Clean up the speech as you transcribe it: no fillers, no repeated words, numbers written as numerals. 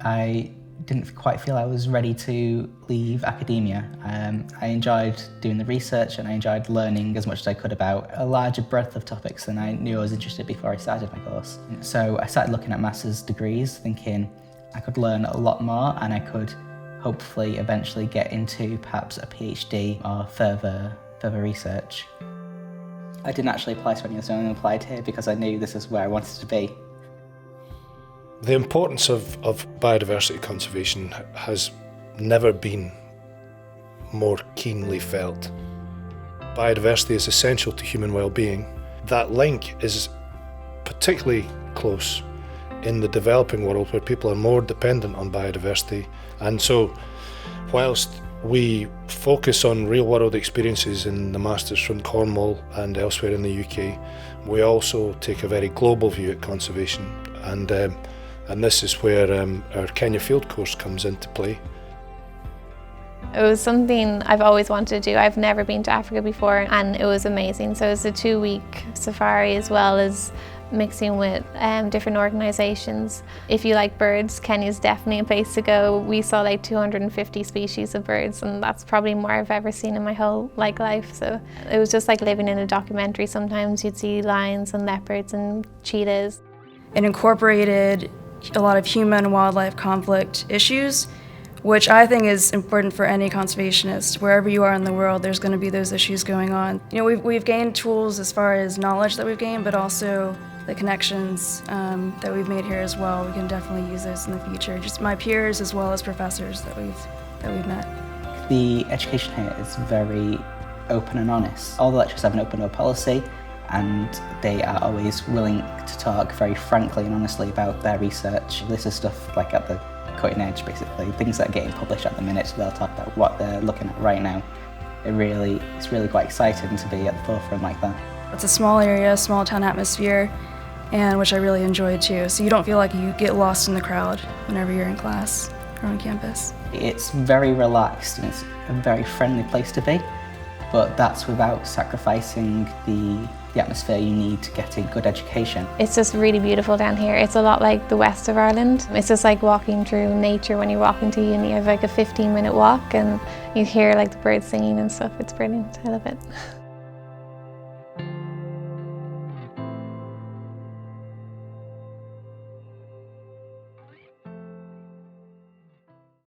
I didn't quite feel I was ready to leave academia. I enjoyed doing the research and I enjoyed learning as much as I could about a larger breadth of topics than I knew I was interested in before I started my course. So I started looking at master's degrees, thinking I could learn a lot more and I could hopefully eventually get into perhaps a PhD or further research. I didn't actually apply to any of those, I only applied here because I knew this is where I wanted to be. The importance of biodiversity conservation has never been more keenly felt. Biodiversity is essential to human well-being. That link is particularly close in the developing world where people are more dependent on biodiversity. And so, whilst we focus on real-world experiences in the Masters from Cornwall and elsewhere in the UK, we also take a very global view at conservation. And this is where our Kenya Field course comes into play. It was something I've always wanted to do. I've never been to Africa before and it was amazing. So it was a 2-week safari as well as mixing with different organisations. If you like birds, Kenya's definitely a place to go. We saw like 250 species of birds and that's probably more I've ever seen in my whole life. So it was just like living in a documentary. Sometimes you'd see lions and leopards and cheetahs. It incorporated a lot of human and wildlife conflict issues, which I think is important for any conservationist. Wherever you are in the world, there's going to be those issues going on. You know, we've gained tools as far as knowledge that we've gained, but also the connections that we've made here as well. We can definitely use those in the future. Just my peers as well as professors that we've met. The education here is very open and honest. All the lecturers have an open door policy, and they are always willing to talk very frankly and honestly about their research. This is stuff like at the cutting edge, basically. Things that are getting published at the minute, so they'll talk about what they're looking at right now. It's really quite exciting to be at the forefront like that. It's a small area, small town atmosphere, and which I really enjoyed too. So you don't feel like you get lost in the crowd whenever you're in class or on campus. It's very relaxed and it's a very friendly place to be, but that's without sacrificing the atmosphere you need to get a good education. It's just really beautiful down here. It's a lot like the west of Ireland. It's just like walking through nature when you're walking to uni. You have like a 15-minute walk and you hear like the birds singing and stuff. It's brilliant. I love it.